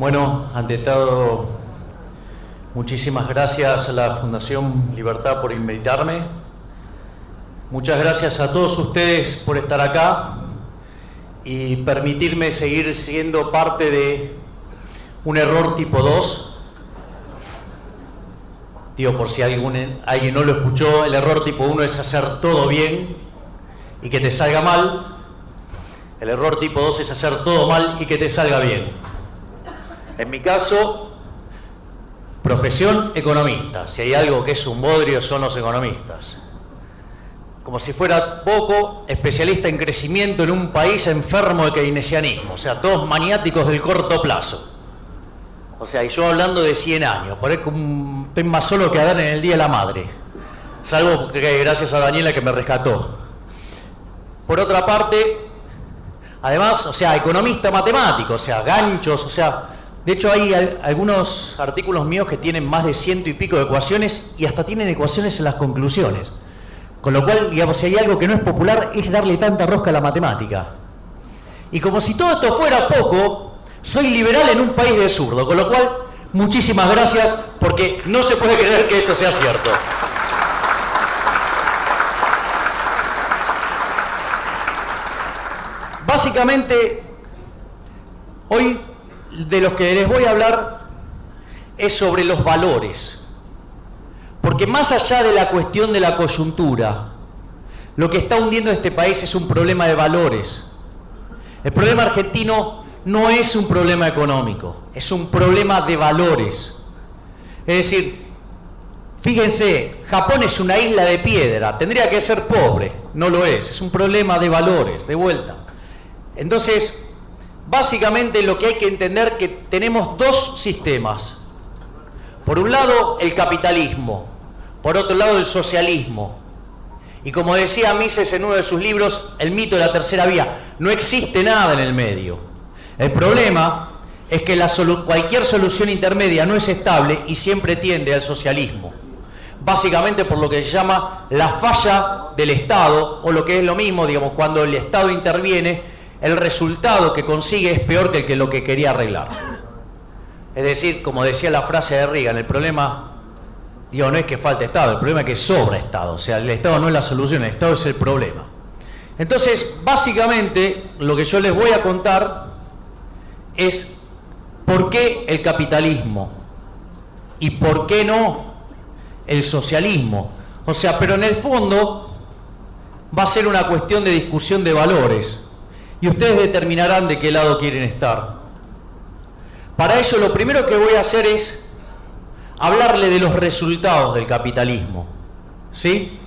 Bueno, ante todo, muchísimas gracias a la Fundación Libertad por invitarme. Muchas gracias a todos ustedes por estar acá y permitirme seguir siendo parte de un error tipo 2. Digo, por si alguien no lo escuchó, el error tipo 1 es hacer todo bien y que te salga mal. El error tipo 2 es hacer todo mal y que te salga bien. En mi caso, profesión economista. Si hay algo que es un bodrio son los economistas. Como si fuera poco, especialista en crecimiento en un país enfermo de keynesianismo. O sea, todos maniáticos del corto plazo. O sea, y yo hablando de 100 años. Parezco estoy más solo que Adán en el Día de la Madre. Salvo que gracias a Daniela que me rescató. Por otra parte, además, o sea, economista matemático, o sea, ganchos, o sea... De hecho, hay algunos artículos míos que tienen más de 100 y pico de ecuaciones y hasta tienen ecuaciones en las conclusiones. Con lo cual, digamos, si hay algo que no es popular es darle tanta rosca a la matemática. Y como si todo esto fuera poco, soy liberal en un país de zurdo. Con lo cual, muchísimas gracias porque no se puede creer que esto sea cierto. Básicamente, hoy de los que les voy a hablar es sobre los valores. Porque más allá de la cuestión de la coyuntura, lo que está hundiendo este país es un problema de valores. El problema argentino no es un problema económico, es un problema de valores. Es decir, fíjense, Japón es una isla de piedra, tendría que ser pobre, no lo es un problema de valores, de vuelta. Entonces, básicamente lo que hay que entender es que tenemos dos sistemas. Por un lado, el capitalismo. Por otro lado, el socialismo. Y como decía Mises en uno de sus libros, el mito de la tercera vía, no existe nada en el medio. El problema es que cualquier solución intermedia no es estable y siempre tiende al socialismo. Básicamente por lo que se llama la falla del Estado, o lo que es lo mismo, digamos, cuando el Estado interviene, el resultado que consigue es peor que lo que quería arreglar. Es decir, como decía la frase de Reagan, el problema, no es que falte Estado, el problema es que sobra Estado. O sea, el Estado no es la solución, el Estado es el problema. Entonces, básicamente, lo que yo les voy a contar es por qué el capitalismo y por qué no el socialismo. O sea, pero en el fondo va a ser una cuestión de discusión de valores. Y ustedes determinarán de qué lado quieren estar. Para ello, lo primero que voy a hacer es hablarle de los resultados del capitalismo. ¿Sí?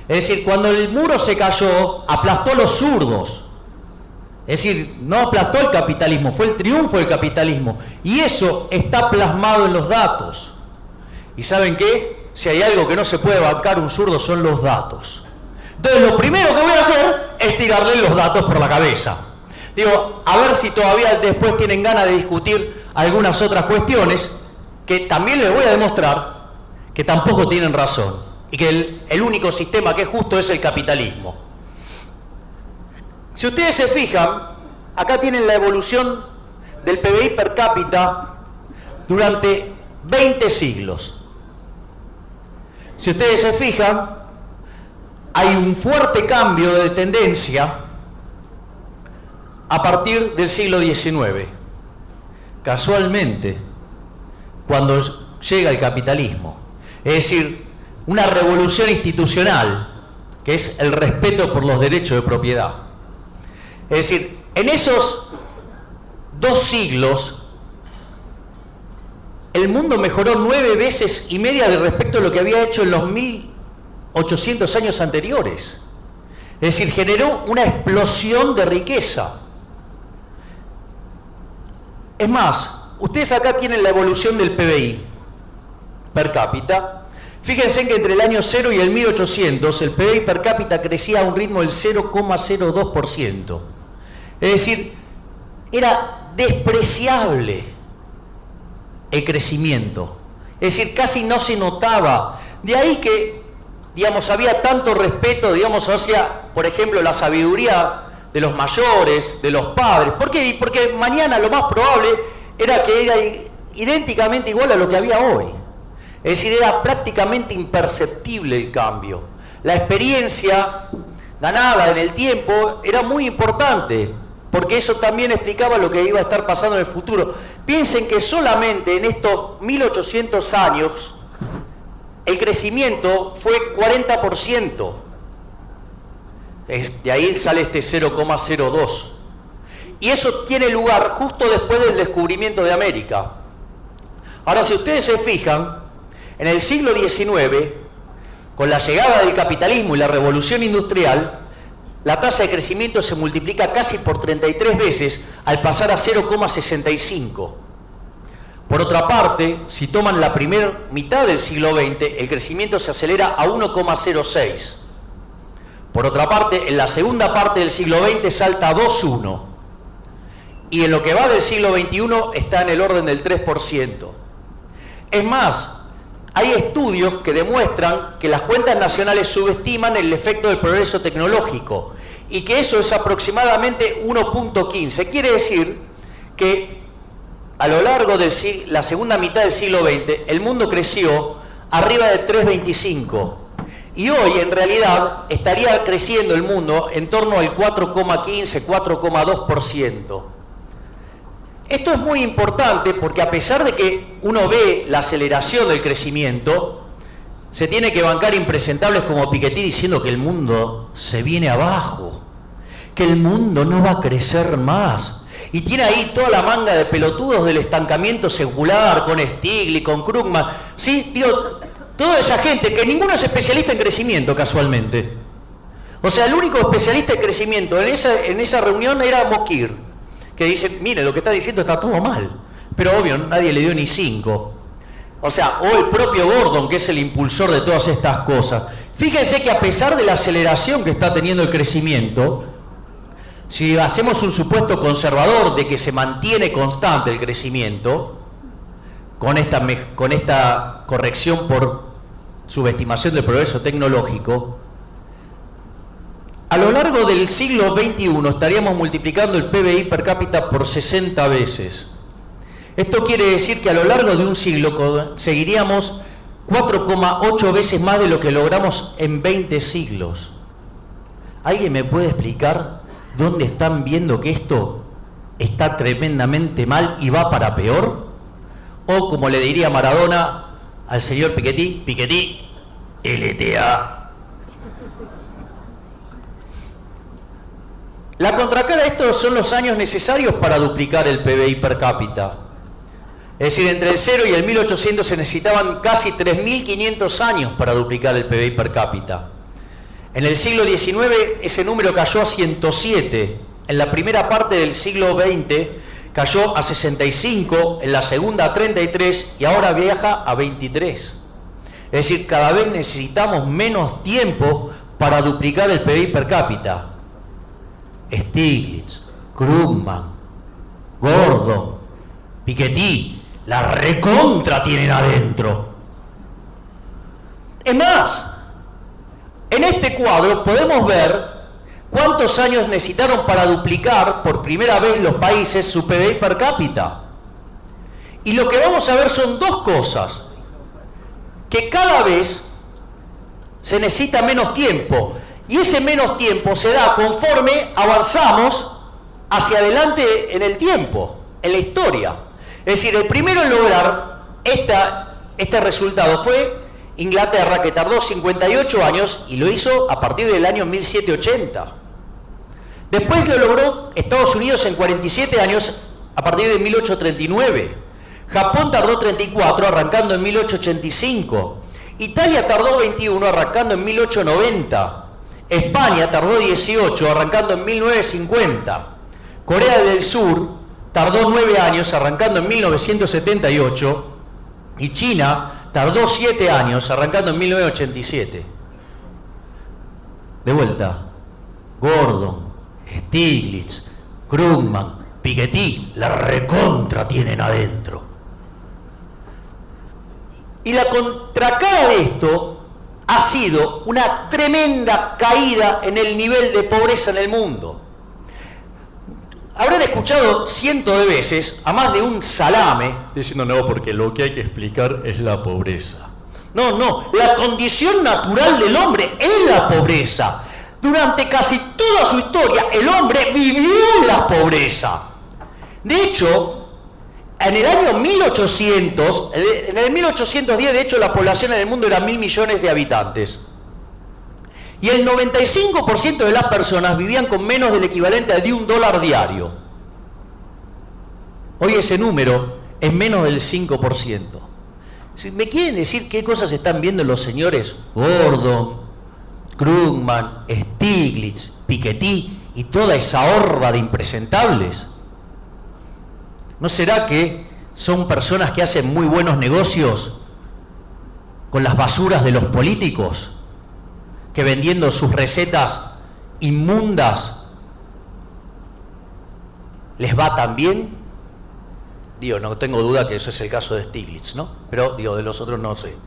Es decir, cuando el muro se cayó, aplastó a los zurdos. Es decir, no aplastó el capitalismo, fue el triunfo del capitalismo. Y eso está plasmado en los datos. ¿Y saben qué? Si hay algo que no se puede bancar un zurdo son los datos. Entonces, lo primero que voy a hacer es tirarle los datos por la cabeza. Digo, a ver si todavía después tienen ganas de discutir algunas otras cuestiones que también les voy a demostrar que tampoco tienen razón y que el único sistema que es justo es el capitalismo. Si ustedes se fijan, acá tienen la evolución del PBI per cápita durante 20 siglos. Si ustedes se fijan, hay un fuerte cambio de tendencia a partir del siglo XIX. Casualmente, cuando llega el capitalismo. Es decir, una revolución institucional, que es el respeto por los derechos de propiedad. Es decir, en esos 2 siglos, el mundo mejoró 9 veces y media de respecto a lo que había hecho en los 1800 años anteriores. Es decir, generó una explosión de riqueza. Es más, ustedes acá tienen la evolución del PBI per cápita. Fíjense que entre el año 0 y el 1800 el PBI per cápita crecía a un ritmo del 0,02%. Es decir, era despreciable el crecimiento. Es decir, casi no se notaba. De ahí que, digamos, había tanto respeto, digamos, hacia, por ejemplo, la sabiduría de los mayores, de los padres. ¿Por qué? Porque mañana lo más probable era que era idénticamente igual a lo que había hoy. Es decir, era prácticamente imperceptible el cambio. La experiencia ganada en el tiempo era muy importante, porque eso también explicaba lo que iba a estar pasando en el futuro. Piensen que solamente en estos 1800 años el crecimiento fue 40%. De ahí sale este 0,02. Y eso tiene lugar justo después del descubrimiento de América. Ahora, si ustedes se fijan, en el siglo XIX, con la llegada del capitalismo y la revolución industrial, la tasa de crecimiento se multiplica casi por 33 veces al pasar a 0,65. Por otra parte, si toman la primera mitad del siglo XX, el crecimiento se acelera a 1,06. Por otra parte, en la segunda parte del siglo XX salta a 2,1. Y en lo que va del siglo XXI está en el orden del 3%. Es más, hay estudios que demuestran que las cuentas nacionales subestiman el efecto del progreso tecnológico y que eso es aproximadamente 1,15. Quiere decir que a lo largo de la segunda mitad del siglo XX el mundo creció arriba de 3,25 y hoy en realidad estaría creciendo el mundo en torno al 4,15, 4,2%. Esto es muy importante porque a pesar de que uno ve la aceleración del crecimiento, se tiene que bancar impresentables como Piketty diciendo que el mundo se viene abajo, que el mundo no va a crecer más. Y tiene ahí toda la manga de pelotudos del estancamiento secular, con Stiglitz, con Krugman. ¿Sí? Digo, toda esa gente, que ninguno es especialista en crecimiento casualmente. O sea, el único especialista en crecimiento en esa reunión era Mokir, que dice, mire, lo que está diciendo está todo mal. Pero obvio, nadie le dio ni 5. O sea, o el propio Gordon, que es el impulsor de todas estas cosas. Fíjense que a pesar de la aceleración que está teniendo el crecimiento, si hacemos un supuesto conservador de que se mantiene constante el crecimiento, con esta corrección por subestimación del progreso tecnológico, a lo largo del siglo XXI estaríamos multiplicando el PBI per cápita por 60 veces. Esto quiere decir que a lo largo de un siglo seguiríamos 4,8 veces más de lo que logramos en 20 siglos. ¿Alguien me puede explicar dónde están viendo que esto está tremendamente mal y va para peor? O como le diría Maradona al señor Piketty, Piketty, LTA. La contracara de esto son los años necesarios para duplicar el PBI per cápita. Es decir, entre el 0 y el 1800 se necesitaban casi 3.500 años para duplicar el PBI per cápita. En el siglo XIX ese número cayó a 107. En la primera parte del siglo XX cayó a 65, en la segunda a 33 y ahora viaja a 23. Es decir, cada vez necesitamos menos tiempo para duplicar el PBI per cápita. Stiglitz, Krugman, Gordon, Piketty, la recontra tienen adentro. Es más, en este cuadro podemos ver cuántos años necesitaron para duplicar por primera vez los países su PBI per cápita. Y lo que vamos a ver son dos cosas: que cada vez se necesita menos tiempo. Y ese menos tiempo se da conforme avanzamos hacia adelante en el tiempo, en la historia. Es decir, el primero en lograr este resultado fue Inglaterra, que tardó 58 años y lo hizo a partir del año 1780. Después lo logró Estados Unidos en 47 años a partir de 1839. Japón tardó 34, arrancando en 1885. Italia tardó 21, arrancando en 1890. España tardó 18, arrancando en 1950. Corea del Sur tardó 9 años, arrancando en 1978. Y China tardó 7 años, arrancando en 1987. De vuelta, Gordon, Stiglitz, Krugman, Piketty, la recontra tienen adentro. Y la contracara de esto ha sido una tremenda caída en el nivel de pobreza en el mundo. habrán escuchado cientos de veces a más de un salame diciendo no, porque lo que hay que explicar es la pobreza. No, la condición natural del hombre es la pobreza. Durante casi toda su historia el hombre vivió en la pobreza. De hecho, en el año 1800, en el 1810 de hecho la población en el mundo era 1.000 millones de habitantes. Y el 95% de las personas vivían con menos del equivalente de $1 diario. Hoy ese número es menos del 5%. Si me quieren decir qué cosas están viendo los señores Gordon, Krugman, Stiglitz, Piketty y toda esa horda de impresentables, ¿no será que son personas que hacen muy buenos negocios con las basuras de los políticos? Que vendiendo sus recetas inmundas les va tan bien. Digo, no tengo duda que eso es el caso de Stiglitz, ¿no? Pero digo, de los otros no sé.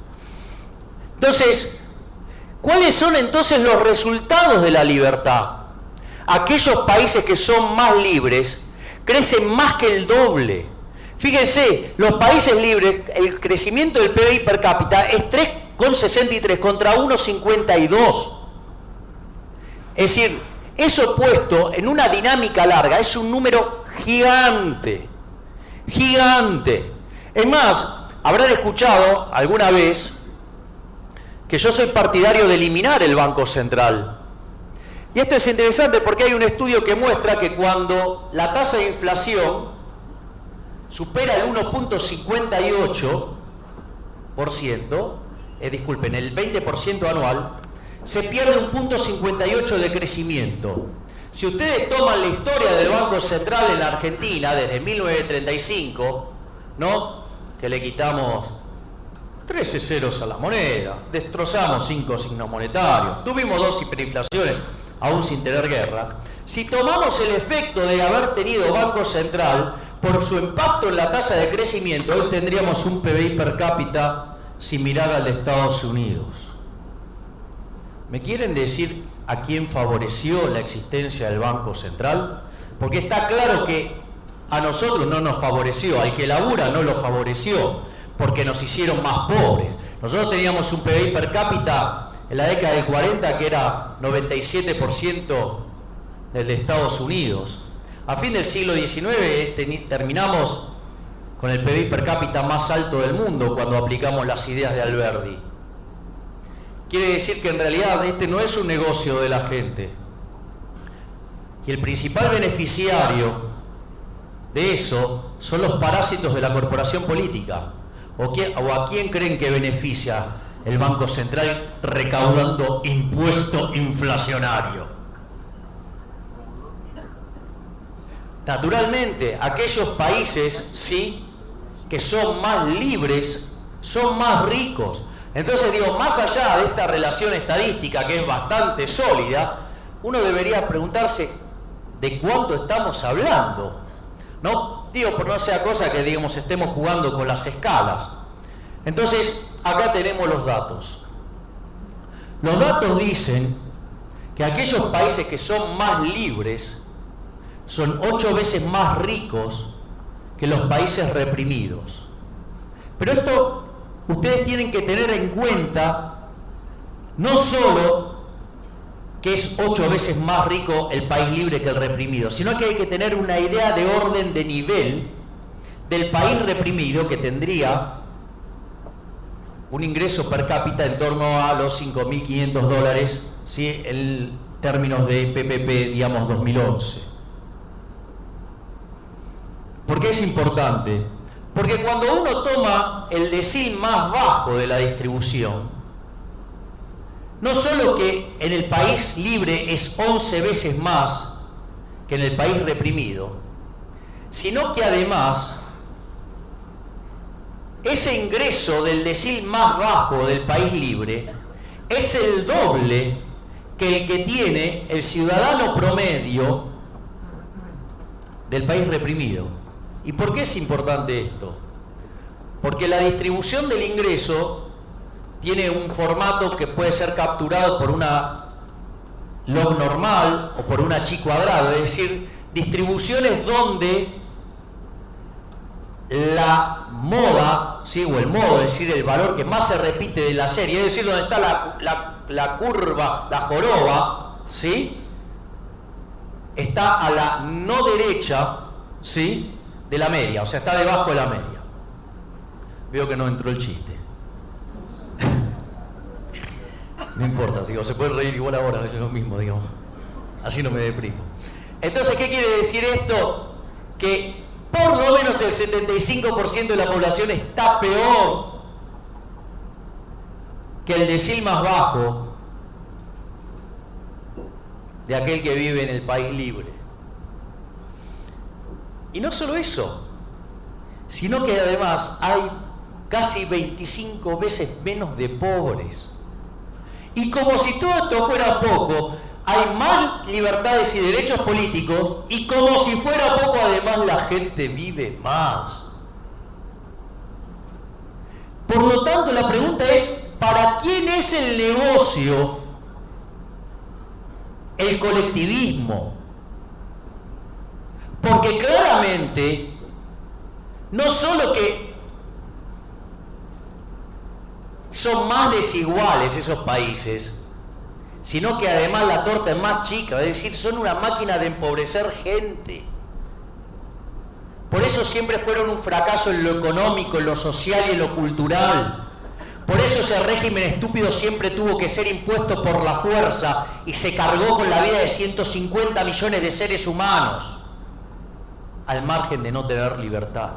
Entonces, ¿cuáles son entonces los resultados de la libertad? Aquellos países que son más libres crecen más que el doble. Fíjense, los países libres, el crecimiento del PBI per cápita es 3,63 contra 1,52. Es decir, eso puesto en una dinámica larga es un número gigante. Gigante. Es más, habrán escuchado alguna vez que yo soy partidario de eliminar el Banco Central. Y esto es interesante porque hay un estudio que muestra que cuando la tasa de inflación supera el 1,58%, disculpen, el 20% anual, se pierde un 0,58 de crecimiento. Si ustedes toman la historia del Banco Central en la Argentina desde 1935, ¿no? Que le quitamos 13 ceros a la moneda, destrozamos 5 signos monetarios, tuvimos 2 hiperinflaciones, aún sin tener guerra. Si tomamos el efecto de haber tenido Banco Central por su impacto en la tasa de crecimiento, hoy tendríamos un PBI per cápita similar al de Estados Unidos. ¿Me quieren decir a quién favoreció la existencia del Banco Central? Porque está claro que a nosotros no nos favoreció, al que labura no lo favoreció, porque nos hicieron más pobres. Nosotros teníamos un PBI per cápita en la década del 40 que era 97% del de Estados Unidos. A fin del siglo XIX terminamos con el PBI per cápita más alto del mundo cuando aplicamos las ideas de Alberdi. Quiere decir que en realidad este no es un negocio de la gente. Y el principal beneficiario de eso son los parásitos de la corporación política. ¿O a quién creen que beneficia el Banco Central recaudando impuesto inflacionario? Naturalmente, aquellos países, sí, que son más libres, son más ricos. Entonces digo, más allá de esta relación estadística que es bastante sólida, uno debería preguntarse de cuánto estamos hablando, ¿no? Digo, por no sea cosa que digamos estemos jugando con las escalas. Entonces, acá tenemos los datos. Los datos dicen que aquellos países que son más libres son 8 veces más ricos que los países reprimidos. Pero esto ustedes tienen que tener en cuenta no solo que es 8 veces más rico el país libre que el reprimido, sino que hay que tener una idea de orden de nivel del país reprimido, que tendría un ingreso per cápita en torno a los $5.500, ¿sí? En términos de PPP, digamos, 2011. ¿Por qué es importante? Porque cuando uno toma el decil más bajo de la distribución, no solo que en el país libre es 11 veces más que en el país reprimido, sino que además ese ingreso del decil más bajo del país libre es el doble que el que tiene el ciudadano promedio del país reprimido. ¿Y por qué es importante esto? Porque la distribución del ingreso tiene un formato que puede ser capturado por una log normal o por una chi cuadrado, es decir, distribuciones donde la moda, ¿sí? O el modo, es decir, el valor que más se repite de la serie, es decir, donde está la curva, la joroba, ¿sí? Está a la no derecha, ¿sí? De la media, o sea, está debajo de la media. Veo que no entró el chiste. No importa, digo, se puede reír igual ahora, es lo mismo, digamos. Así no me deprimo. Entonces, ¿qué quiere decir esto? Que por lo menos el 75% de la población está peor que el decil más bajo de aquel que vive en el país libre. Y no solo eso, sino que además hay casi 25 veces menos de pobres. Y como si todo esto fuera poco, hay más libertades y derechos políticos, y como si fuera poco, además la gente vive más. Por lo tanto, la pregunta es, ¿para quién es el negocio el colectivismo? Porque claramente, no solo que son más desiguales esos países, sino que además la torta es más chica, es decir, son una máquina de empobrecer gente. Por eso siempre fueron un fracaso en lo económico, en lo social y en lo cultural. Por eso ese régimen estúpido siempre tuvo que ser impuesto por la fuerza y se cargó con la vida de 150 millones de seres humanos, al margen de no tener libertad.